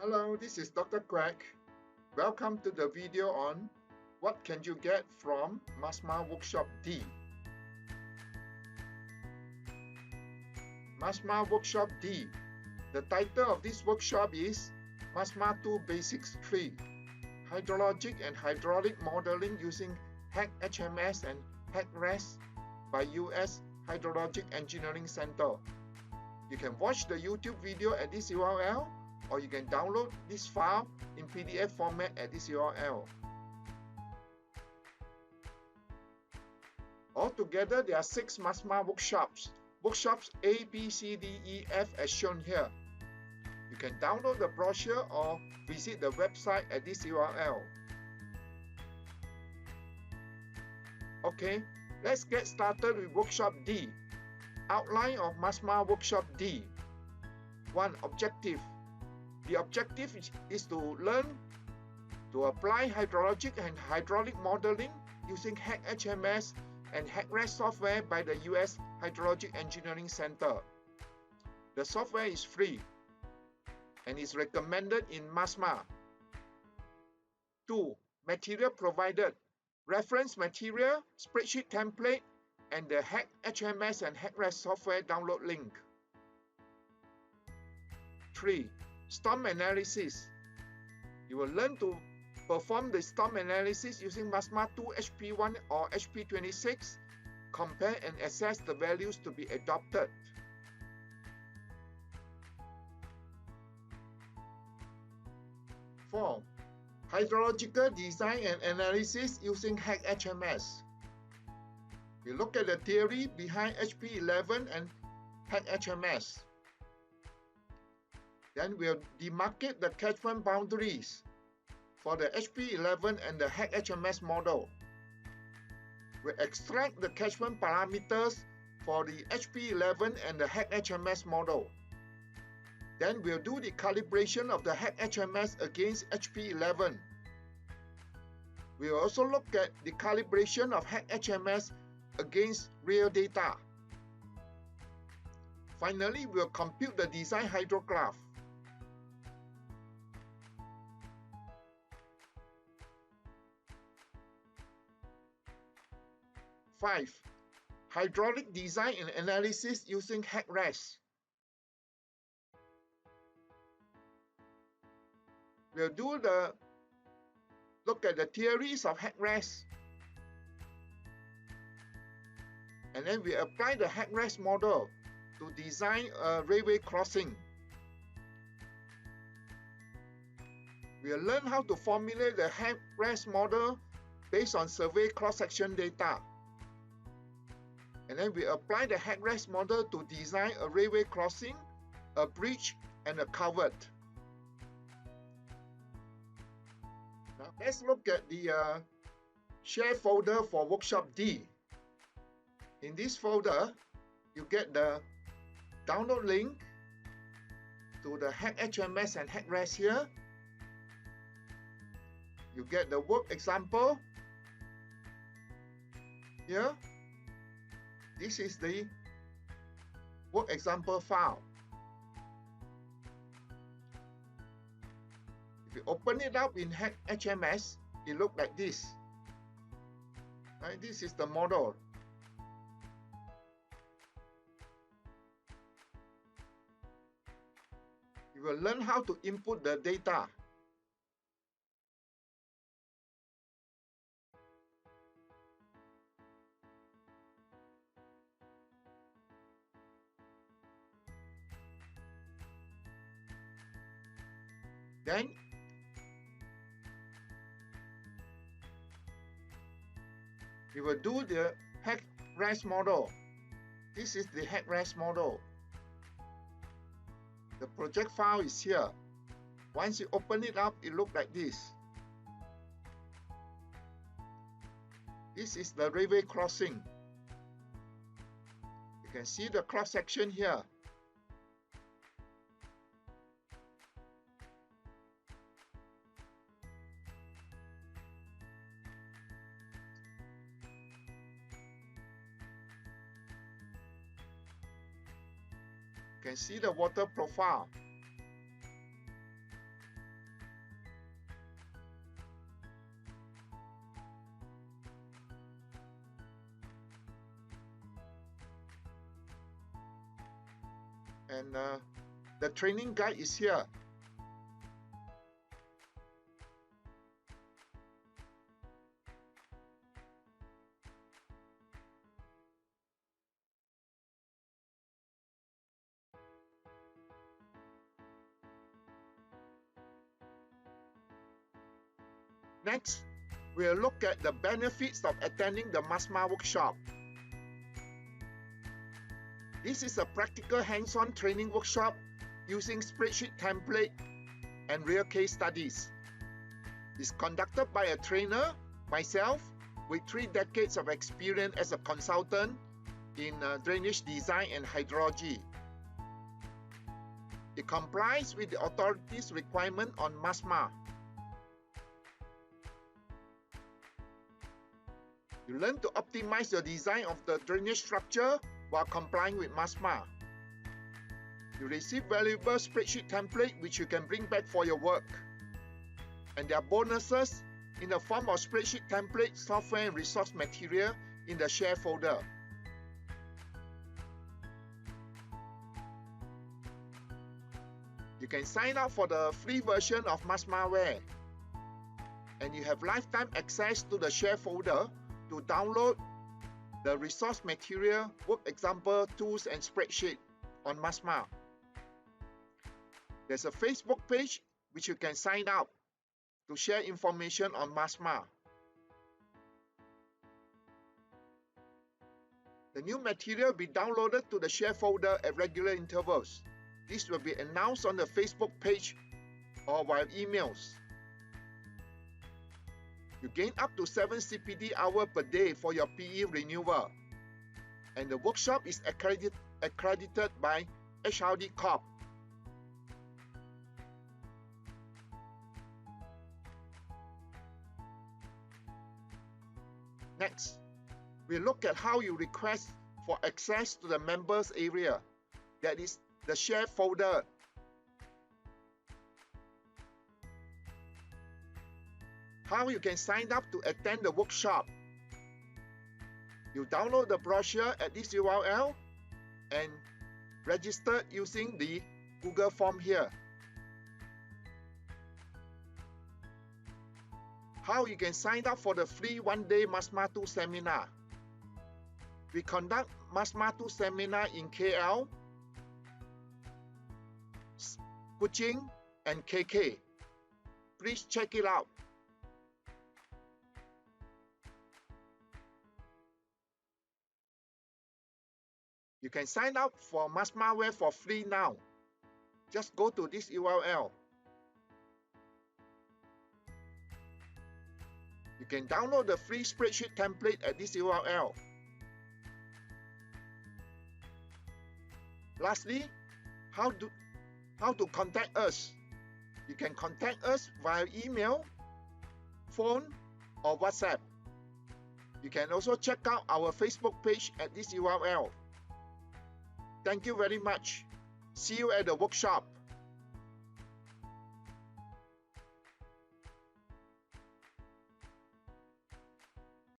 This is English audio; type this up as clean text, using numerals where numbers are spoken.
Hello, this is Dr. Craig. Welcome to the video on what can you get from MASMA Workshop D. MASMA Workshop D. The title of this workshop is MSMA2 Basics 3 Hydrologic and Hydraulic Modeling using HEC-HMS and HEC-RAS by US Hydrologic Engineering Center. You can watch the YouTube video at this URL, or you can download this file in PDF format at this URL. Altogether, there are 6 MASMA workshops. Workshops A, B, C, D, E, F as shown here. You can download the brochure or visit the website at this URL. Okay, let's get started with Workshop D. Outline of MASMA Workshop D. 1. Objective. The objective is to learn to apply hydrologic and hydraulic modeling using HEC-HMS and HEC-RAS software by the US Hydrologic Engineering Center. The software is free and is recommended in MASMA. 2. Material provided. Reference material, spreadsheet template, and the HEC-HMS and HEC-RAS software download link. 3. Storm analysis. You will learn to perform the storm analysis using MASMA2 HP1 or HP26, compare and assess the values to be adopted. 4. Hydrological design and analysis using HEC-HMS. We look at the theory behind HP11 and HEC-HMS. Then we'll demarcate the catchment boundaries for the HP11 and the HEC-HMS model. We'll extract the catchment parameters for the HP11 and the HEC-HMS model. Then we'll do the calibration of the HEC-HMS against HP11. We'll also look at the calibration of HEC-HMS against real data. Finally, we'll compute the design hydrograph. 5. Hydraulic design and analysis using HEC-RAS. We'll look at the theories of HEC-RAS, and then we apply the HEC-RAS model to design a railway crossing. We'll learn how to formulate the HEC-RAS model based on survey cross-section data. And then we apply the HEC-RAS model to design a railway crossing, a bridge, and a culvert. Now let's look at the share folder for Workshop D. In this folder, you get the download link to the HEC-HMS and HEC-RAS here. You get the work example here. This is the work example file. If you open it up in HEC-HMS, it looks like this. Right? This is the model. You will learn how to input the data. Then we will do the HEC-RAS model. This is the HEC-RAS model. The project file is here. Once you open it up, it looks like this. This is the railway crossing. You can see the cross section here. You can see the water profile. and the training guide is here. Next, we'll look at the benefits of attending the MASMA workshop. This is a practical hands-on training workshop using spreadsheet template and real case studies. It's conducted by a trainer, myself, with 3 decades of experience as a consultant in drainage design and hydrology. It complies with the authority's requirement on MASMA. You learn to optimize your design of the drainage structure while complying with MASMA. You receive valuable spreadsheet template which you can bring back for your work. And there are bonuses in the form of spreadsheet template, software and resource material in the share folder. You can sign up for the free version of MASMAware, and you have lifetime access to the share folder to download the resource material, work example, tools and spreadsheet on MASMA. There's a Facebook page which you can sign up to share information on MASMA. The new material will be downloaded to the share folder at regular intervals. This will be announced on the Facebook page or via emails. You gain up to 7 CPD hours per day for your PE renewal. And the workshop is accredited by HRD Corp. Next, we look at how you request for access to the members area, that is the share folder. How you can sign up to attend the workshop. You download the brochure at this URL and register using the Google form here. How you can sign up for the free 1-day MASMA2 seminar. We conduct MASMA2 seminar in KL, Kuching and KK. Please check it out. You can sign up for MASMAware for free now. Just go to this URL. You can download the free spreadsheet template at this URL. Lastly, how to contact us. You can contact us via email, phone, or WhatsApp. You can also check out our Facebook page at this URL. Thank you very much. See you at the workshop.